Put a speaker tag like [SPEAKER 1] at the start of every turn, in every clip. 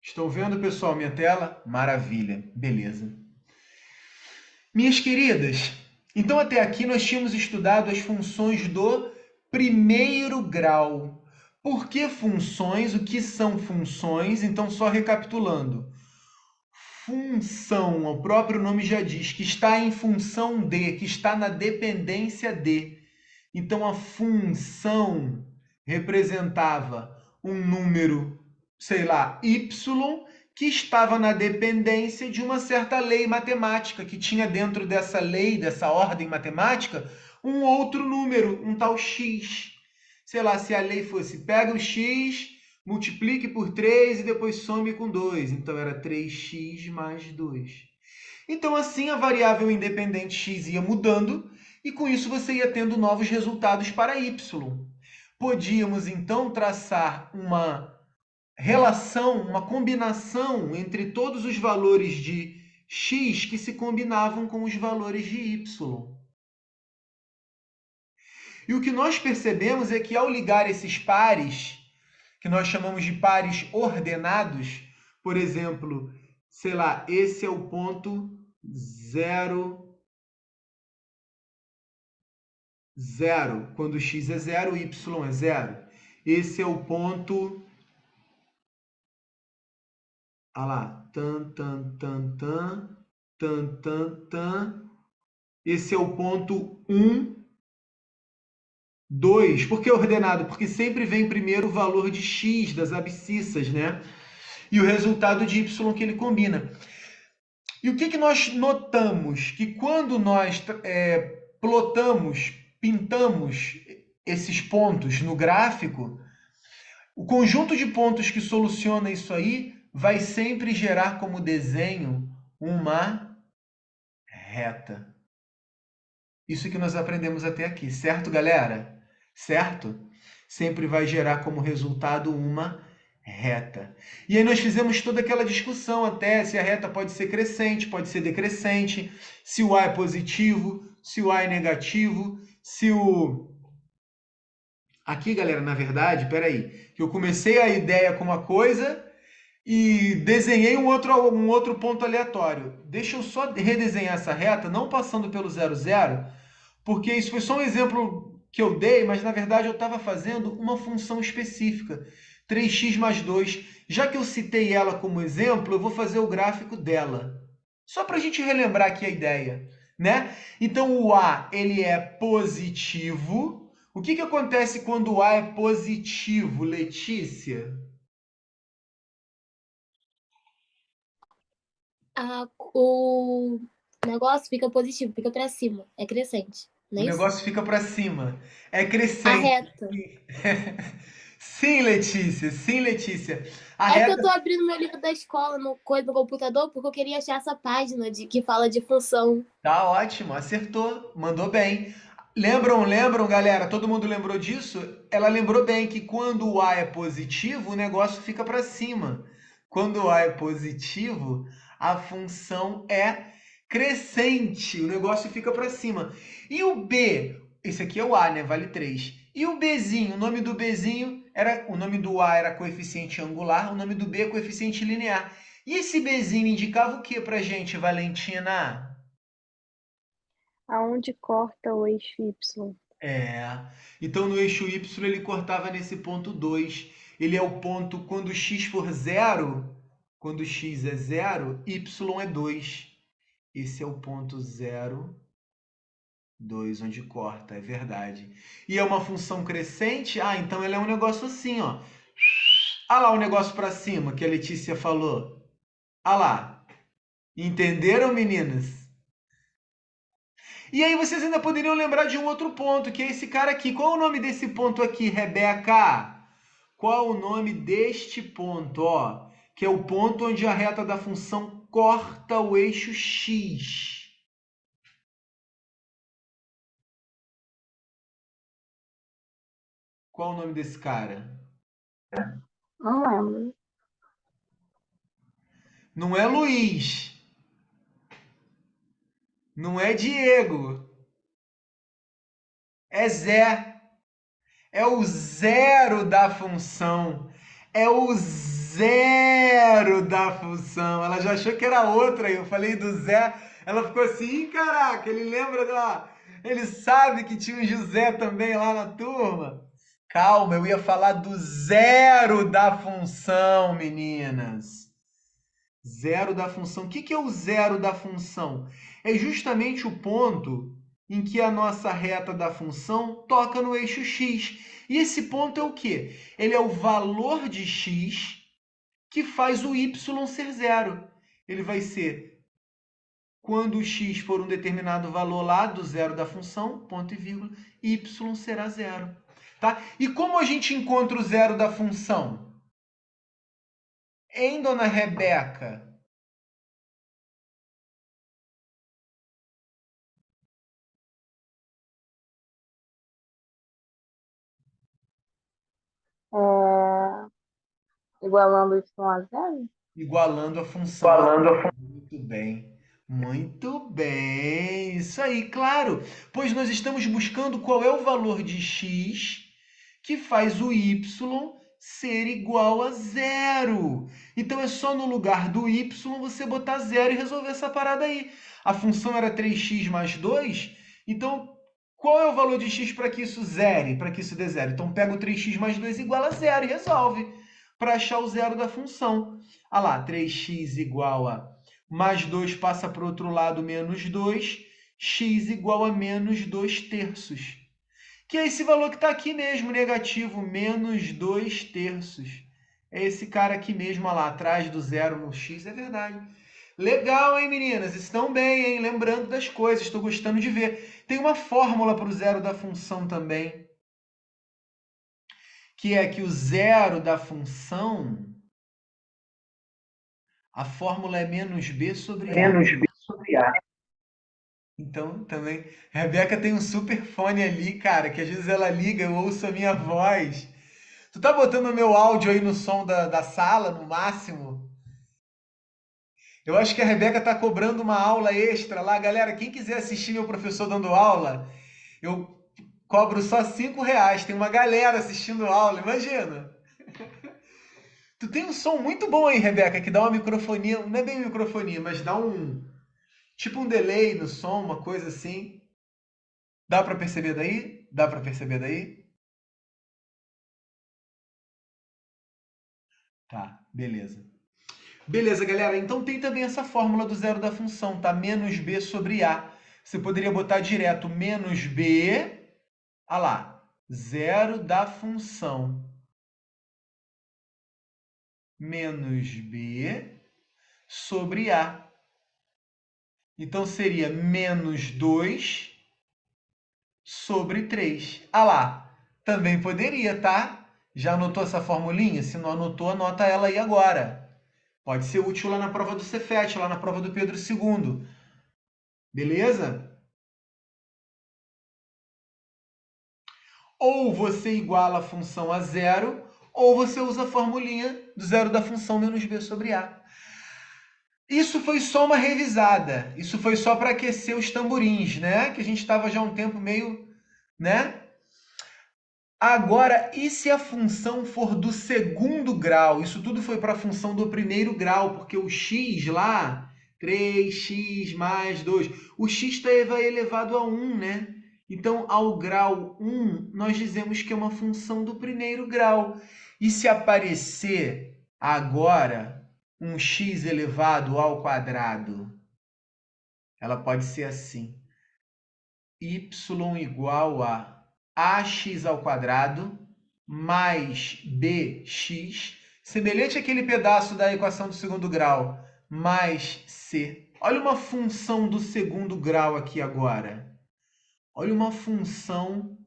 [SPEAKER 1] Estão vendo, pessoal, minha tela? Maravilha, beleza. Minhas queridas, então até aqui nós tínhamos estudado as funções do primeiro grau. Por que funções? O que são funções? Então, só recapitulando. Função, o próprio nome já diz, que está em função de, que está na dependência de. Então, a função representava um número, sei lá, y, que estava na dependência de uma certa lei matemática, que tinha dentro dessa lei, dessa ordem matemática, um outro número, um tal x. Sei lá, se a lei fosse pega o x, multiplique por 3 e depois some com 2. Então, era 3x mais 2. Então, assim, a variável independente x ia mudando e com isso você ia tendo novos resultados para y. Podíamos, então, traçar uma relação, uma combinação entre todos os valores de x que se combinavam com os valores de y. E o que nós percebemos é que ao ligar esses pares, que nós chamamos de pares ordenados, por exemplo, sei lá, esse é o ponto 0, 0, quando x é 0, y é 0. Esse é o ponto, olha lá, tan, tan, tan, tan, tan, tan, tan. Esse é o ponto 1, 2. Por que ordenado? Porque sempre vem primeiro o valor de x das abscissas, né? E o resultado de y que ele combina. E o que nós notamos? Que quando nós plotamos, pintamos esses pontos no gráfico, o conjunto de pontos que soluciona isso aí vai sempre gerar como desenho uma reta. Isso que nós aprendemos até aqui, certo, galera? Certo? Sempre vai gerar como resultado uma reta. E aí nós fizemos toda aquela discussão até se a reta pode ser crescente, pode ser decrescente, se o A é positivo, se o A é negativo, se o... Aqui, galera, na verdade, peraí, que eu comecei a ideia com uma coisa e desenhei um outro ponto aleatório. Deixa eu só redesenhar essa reta, não passando pelo 00, porque isso foi só um exemplo que eu dei, mas na verdade eu estava fazendo uma função específica, 3x mais 2. Já que eu citei ela como exemplo, eu vou fazer o gráfico dela. Só para a gente relembrar aqui a ideia, né? Então o A ele é positivo. O que acontece quando o A é positivo, Letícia?
[SPEAKER 2] O negócio fica positivo, fica para cima, é crescente, não
[SPEAKER 1] O
[SPEAKER 2] é isso?
[SPEAKER 1] negócio fica para cima. É
[SPEAKER 2] A
[SPEAKER 1] crescente.
[SPEAKER 2] reta.
[SPEAKER 1] Sim, Letícia. Sim, Letícia. A
[SPEAKER 2] É que eu
[SPEAKER 1] reta
[SPEAKER 2] tô abrindo meu livro da escola no coisa do computador porque eu queria achar essa página de que fala de função.
[SPEAKER 1] tá ótimo, acertou, mandou bem. Lembram, galera? Todo mundo lembrou disso? Ela lembrou bem que quando o A é positivo, o negócio fica para cima. Quando o A é positivo, a função é crescente, o negócio fica para cima. E o B, esse aqui é o A, né? Vale 3. E o Bzinho, o nome do Bzinho era, o nome do A era coeficiente angular, o nome do B é coeficiente linear. E esse Bzinho indicava o que pra gente, Valentina?
[SPEAKER 3] Aonde corta o eixo Y?
[SPEAKER 1] É. Então no eixo Y ele cortava nesse ponto 2. Ele é o ponto quando x for zero, quando x é zero, y é 2. Esse é o ponto 0, 2, onde corta, é verdade. E é uma função crescente? Ah, então ela é um negócio assim, ó. Ah lá o negócio para cima que a Letícia falou. Ah lá. Entenderam, meninas? E aí vocês ainda poderiam lembrar de um outro ponto, que é esse cara aqui. Qual é o nome desse ponto aqui, Rebeca? Qual o nome deste ponto, ó? Que é o ponto onde a reta da função corta o eixo x. Qual o nome desse cara?
[SPEAKER 3] Não lembro.
[SPEAKER 1] Não é Luiz. Não é Diego. É Zé. É o zero da função. É o zero da função. Ela já achou que era outra. Eu falei do Zé. Ela ficou assim, "Ih, caraca, ele lembra da... Ele sabe que tinha um José também lá na turma." Calma, eu ia falar do zero da função, meninas. Zero da função. O que é o zero da função? É justamente o ponto em que a nossa reta da função toca no eixo x. E esse ponto é o quê? Ele é o valor de x que faz o y ser zero. Ele vai ser quando o x for um determinado valor lá do zero da função, ponto e vírgula, y será zero. Tá? E como a gente encontra o zero da função? Hein, dona Rebeca?
[SPEAKER 3] Igualando y a zero?
[SPEAKER 1] Igualando a função. Muito bem. Muito bem. Isso aí, claro. Pois nós estamos buscando qual é o valor de x que faz o y ser igual a zero. Então é só no lugar do y você botar zero e resolver essa parada aí. A função era 3x mais 2, então qual é o valor de x para que isso zere, para que isso dê zero? Então pega o 3x mais 2 igual a zero e resolve para achar o zero da função. Ah lá, 3x igual a mais 2 passa para o outro lado, menos 2, x igual a menos 2 terços. Que é esse valor que está aqui mesmo, negativo, menos 2 terços. É esse cara aqui mesmo, lá atrás do zero no x, é verdade. Legal, hein, meninas? Estão bem, hein? Lembrando das coisas, estou gostando de ver. Tem uma fórmula para o zero da função também, que é que o zero da função, a fórmula é menos b sobre a. Então, também, a Rebeca tem um super fone ali, cara, que às vezes ela liga, eu ouço a minha voz. Tu tá botando o meu áudio aí no som da sala, no máximo? Eu acho que a Rebeca tá cobrando uma aula extra lá. Galera, quem quiser assistir meu professor dando aula, eu cobro só R$ 5. Tem uma galera assistindo aula, imagina. Tu tem um som muito bom aí, Rebeca, que dá uma microfonia, não é bem microfonia, mas dá tipo um delay no som, uma coisa assim. Dá para perceber daí? Dá para perceber daí? Tá, beleza. Beleza, galera. Então tem também essa fórmula do zero da função, tá? Menos b sobre a. Você poderia botar direto menos b, ah lá, zero da função menos b sobre a. Então seria menos 2 sobre 3. Ah lá, também poderia, tá? Já anotou essa formulinha? Se não anotou, anota ela aí agora. Pode ser útil lá na prova do Cefet, lá na prova do Pedro II. Beleza? Ou você iguala a função a zero, ou você usa a formulinha do zero da função menos b sobre a. Isso foi só uma revisada. Isso foi só para aquecer os tamborins, né? Que a gente estava já um tempo meio, né? Agora, e se a função for do segundo grau? Isso tudo foi para a função do primeiro grau, porque o x lá, 3x mais 2, o x vai elevado a 1, né? Então, ao grau 1, nós dizemos que é uma função do primeiro grau. E se aparecer agora um x elevado ao quadrado? Ela pode ser assim. Y igual a ax ao quadrado mais bx, semelhante àquele pedaço da equação do segundo grau, mais c. Olha uma função do segundo grau aqui agora. Olha uma função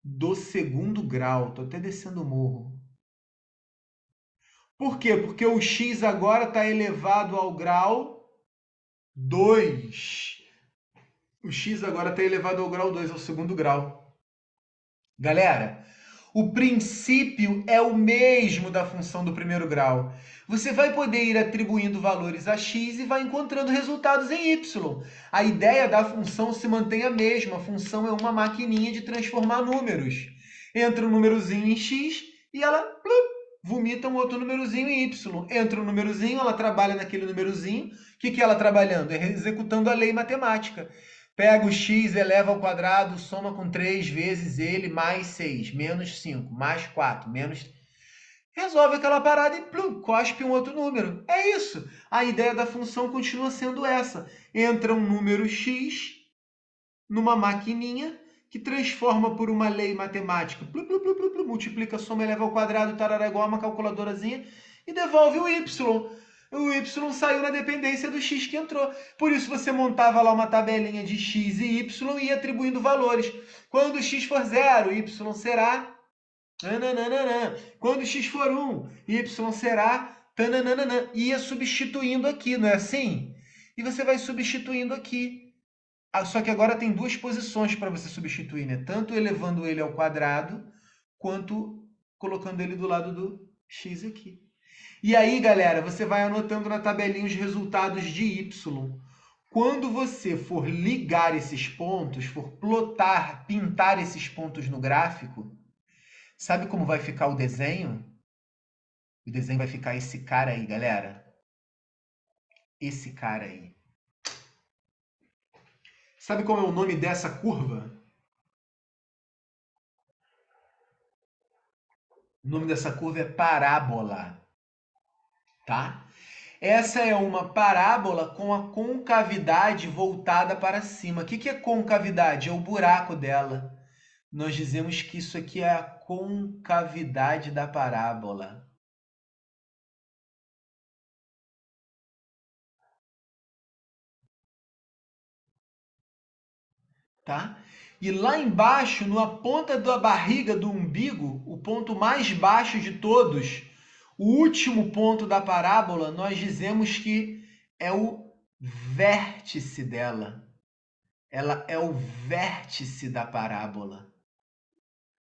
[SPEAKER 1] do segundo grau. Estou até descendo o morro. Por quê? Porque o x agora está elevado ao grau 2. O x agora está elevado ao grau 2, ao segundo grau. Galera, o princípio é o mesmo da função do primeiro grau. Você vai poder ir atribuindo valores a x e vai encontrando resultados em y. A ideia da função se mantém a mesma. A função é uma maquininha de transformar números. Entra um númerozinho em x e ela vomita um outro númerozinho em y. Entra um númerozinho, ela trabalha naquele númerozinho. O que é ela trabalhando? É executando a lei matemática. Pega o x, eleva ao quadrado, soma com 3 vezes ele, mais 6, menos 5, mais 4, menos... Resolve aquela parada e cospe um outro número. É isso. A ideia da função continua sendo essa. Entra um número x numa maquininha que transforma por uma lei matemática. Multiplica, soma, eleva ao quadrado, tarará, igual uma calculadorazinha e devolve o y. O y saiu na dependência do x que entrou. Por isso você montava lá uma tabelinha de x e y e ia atribuindo valores. Quando x for 0, y será... Quando x for 1, y será... Ia substituindo aqui, não é assim? E você vai substituindo aqui. Só que agora tem duas posições para você substituir, né? Tanto elevando ele ao quadrado, quanto colocando ele do lado do x aqui. E aí, galera, você vai anotando na tabelinha os resultados de y. Quando você for ligar esses pontos, for plotar, pintar esses pontos no gráfico, sabe como vai ficar o desenho? O desenho vai ficar esse cara aí, galera. Esse cara aí. Sabe qual é o nome dessa curva? O nome dessa curva é parábola, tá? Essa é uma parábola com a concavidade voltada para cima. O que é concavidade? É o buraco dela. Nós dizemos que isso aqui é a concavidade da parábola. Tá? E lá embaixo, na ponta da barriga do umbigo, o ponto mais baixo de todos, o último ponto da parábola, nós dizemos que é o vértice dela. Ela é o vértice da parábola.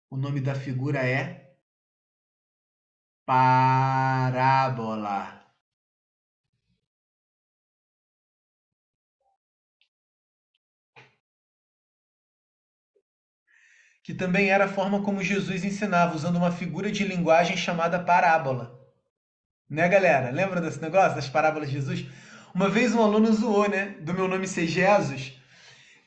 [SPEAKER 1] O nome da figura é parábola. Que também era a forma como Jesus ensinava, usando uma figura de linguagem chamada parábola. Né, galera? Lembra desse negócio, das parábolas de Jesus? Uma vez um aluno zoou, né? Do meu nome ser Jesus.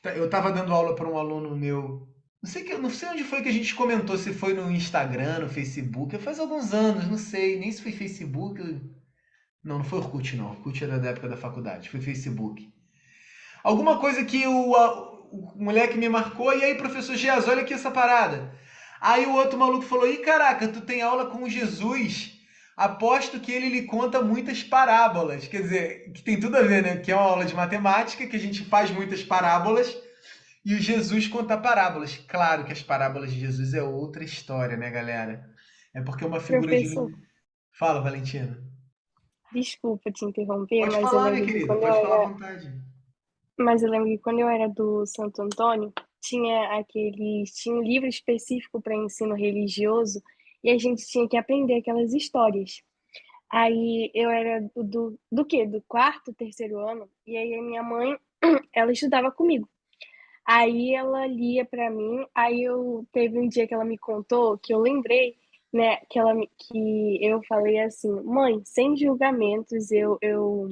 [SPEAKER 1] Eu estava dando aula para um aluno meu. Não sei onde foi que a gente comentou, se foi no Instagram, no Facebook. Faz alguns anos, não sei. Nem se foi Facebook. Não foi Orkut, não. Orkut era da época da faculdade. Foi Facebook. Alguma coisa que o moleque me marcou. E aí, professor Jesus, olha aqui essa parada. Aí o outro maluco falou, ih, caraca, tu tem aula com Jesus? Aposto que ele lhe conta muitas parábolas. Quer dizer, que tem tudo a ver, né? Que é uma aula de matemática, que a gente faz muitas parábolas, e o Jesus conta parábolas. Claro que as parábolas de Jesus é outra história, né, galera? É porque é uma figura de...
[SPEAKER 2] Professor,
[SPEAKER 1] Fala, Valentina.
[SPEAKER 2] desculpa te interromper,
[SPEAKER 1] Pode
[SPEAKER 2] mas eu
[SPEAKER 1] falar, minha
[SPEAKER 2] lembro que
[SPEAKER 1] querida,
[SPEAKER 2] quando eu
[SPEAKER 1] pode falar à
[SPEAKER 2] era,
[SPEAKER 1] vontade.
[SPEAKER 2] mas eu lembro que quando eu era do Santo Antônio, tinha um livro específico para ensino religioso e a gente tinha que aprender aquelas histórias. Aí eu era do quê? Do quarto, terceiro ano, e aí a minha mãe, ela estudava comigo. Aí ela lia para mim, aí eu teve um dia que ela me contou que eu lembrei, né, que eu falei assim, mãe, sem julgamentos, eu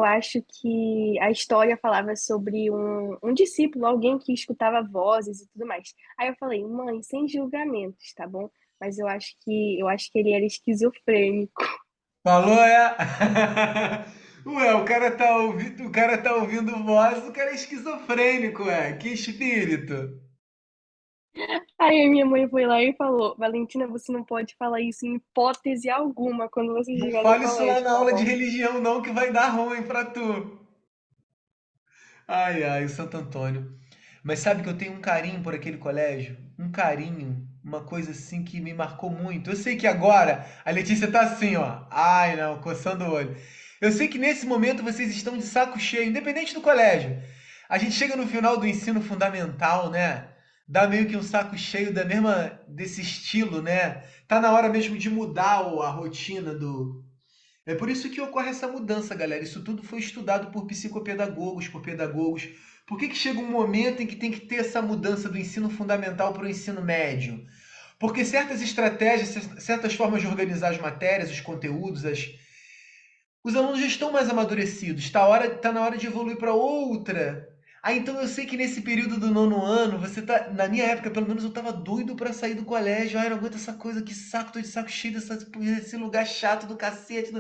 [SPEAKER 2] acho que a história falava sobre um discípulo, alguém que escutava vozes e tudo mais. Aí eu falei, mãe, sem julgamentos, tá bom? Mas eu acho que ele era esquizofrênico.
[SPEAKER 1] Falou, é? Ué, o cara tá ouvindo voz, o cara é esquizofrênico, ué. Que espírito.
[SPEAKER 2] Aí a minha mãe foi lá e falou, Valentina, você não pode falar isso em hipótese alguma quando você
[SPEAKER 1] Não
[SPEAKER 2] estiver no
[SPEAKER 1] fale isso lá
[SPEAKER 2] colégio,
[SPEAKER 1] na
[SPEAKER 2] tá
[SPEAKER 1] aula de
[SPEAKER 2] bom?
[SPEAKER 1] religião, não, que vai dar ruim pra tu. Ai, ai, o Santo Antônio. Mas sabe que eu tenho um carinho por aquele colégio? Um carinho, uma coisa assim que me marcou muito. Eu sei que agora a Letícia tá assim, ó. Ai, não, coçando o olho. Eu sei que nesse momento vocês estão de saco cheio, independente do colégio. A gente chega no final do ensino fundamental, né? Dá meio que um saco cheio desse estilo, né? Tá na hora mesmo de mudar a rotina do, é por isso que ocorre essa mudança, galera. Isso tudo foi estudado por psicopedagogos, por pedagogos. Por que chega um momento em que tem que ter essa mudança do ensino fundamental para o ensino médio? Porque certas estratégias, certas formas de organizar as matérias, os conteúdos, os alunos já estão mais amadurecidos. Está na hora de evoluir para outra. Então eu sei que nesse período do nono ano, você tá. Na minha época, pelo menos, eu tava doido para sair do colégio. Ai, não aguento essa coisa, que saco, tô de saco cheio desse lugar chato do cacete.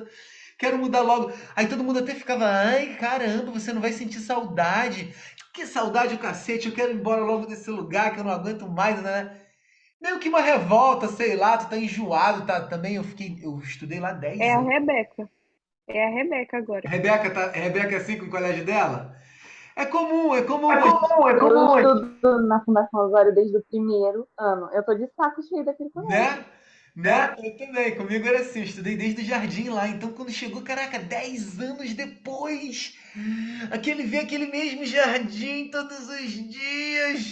[SPEAKER 1] Quero mudar logo. Aí todo mundo até ficava, ai, caramba, você não vai sentir saudade. Que saudade o cacete, eu quero ir embora logo desse lugar que eu não aguento mais, né? Meio que uma revolta, sei lá, tu tá enjoado, tá? Também eu estudei lá
[SPEAKER 2] É
[SPEAKER 1] 10
[SPEAKER 2] a
[SPEAKER 1] anos.
[SPEAKER 2] Rebeca. É a Rebeca agora.
[SPEAKER 1] Rebeca é assim com o colégio dela? É comum, é
[SPEAKER 3] É
[SPEAKER 1] comum.
[SPEAKER 3] comum, é comum. Eu estudo na Fundação Osório desde o primeiro ano. Eu tô de saco cheio daquele colégio.
[SPEAKER 1] Né? Né? Eu também, comigo era assim, eu estudei desde o jardim lá, então quando chegou, caraca, 10 anos depois, ver aquele mesmo jardim todos os dias.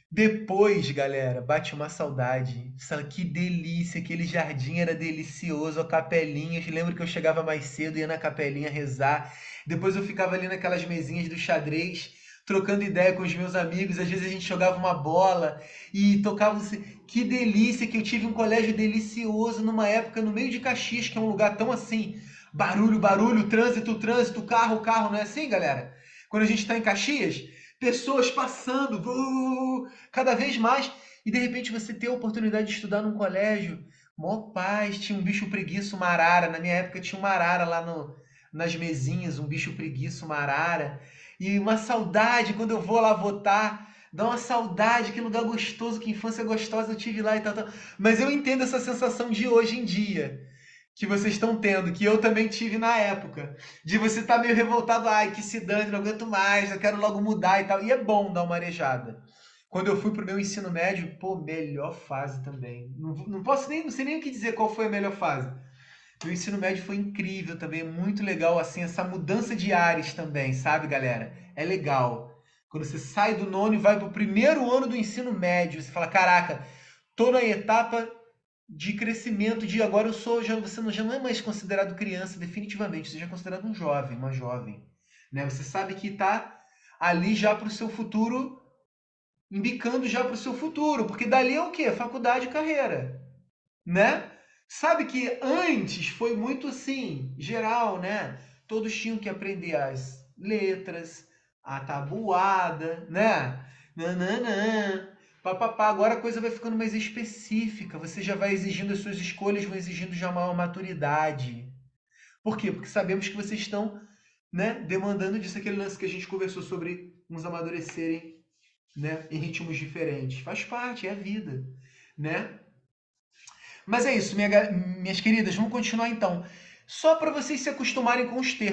[SPEAKER 1] Depois, galera, bate uma saudade. Sabe que delícia, aquele jardim era delicioso, a capelinha. Eu lembro que eu chegava mais cedo, ia na capelinha rezar. Depois eu ficava ali naquelas mesinhas do xadrez, trocando ideia com os meus amigos. Às vezes a gente jogava uma bola e tocava. Que delícia que eu tive um colégio delicioso numa época no meio de Caxias, que é um lugar tão assim, barulho, barulho, trânsito, trânsito, carro, carro, não é assim, galera? Quando a gente está em Caxias, pessoas passando, cada vez mais, e de repente você ter a oportunidade de estudar num colégio, mó paz, tinha um bicho preguiça, uma arara, na minha época tinha uma arara lá nas mesinhas, um bicho preguiça, uma arara, e uma saudade quando eu vou lá votar, dá uma saudade, que lugar gostoso, que infância gostosa eu tive lá e tal, tal. Mas eu entendo essa sensação de hoje em dia, que vocês estão tendo, que eu também tive na época, de você estar meio revoltado, ai, que se dane, não aguento mais, eu quero logo mudar e tal. E é bom dar uma arejada. Quando eu fui pro meu ensino médio, pô, melhor fase também. Não posso nem, não sei nem o que dizer qual foi a melhor fase. Meu ensino médio foi incrível também, muito legal, assim, essa mudança de ares também, sabe, galera? É legal. Quando você sai do nono e vai pro primeiro ano do ensino médio, você fala, caraca, tô na etapa de crescimento, de agora você não é mais considerado criança definitivamente, você já é considerado um jovem, uma jovem, né? Você sabe que está ali já para o seu futuro, embicando já para o seu futuro, porque dali é o quê? Faculdade e carreira, né? Sabe que antes foi muito assim, geral, né? Todos tinham que aprender as letras, a tabuada, né? Nananã, papapá. Agora a coisa vai ficando mais específica. Você já vai exigindo, as suas escolhas vão exigindo já maior maturidade. Por quê? Porque sabemos que vocês estão, né, demandando disso, aquele lance que a gente conversou sobre uns amadurecerem, né, em ritmos diferentes. Faz parte, é a vida, né? Mas é isso, minhas queridas, vamos continuar então. Só para vocês se acostumarem com os termos.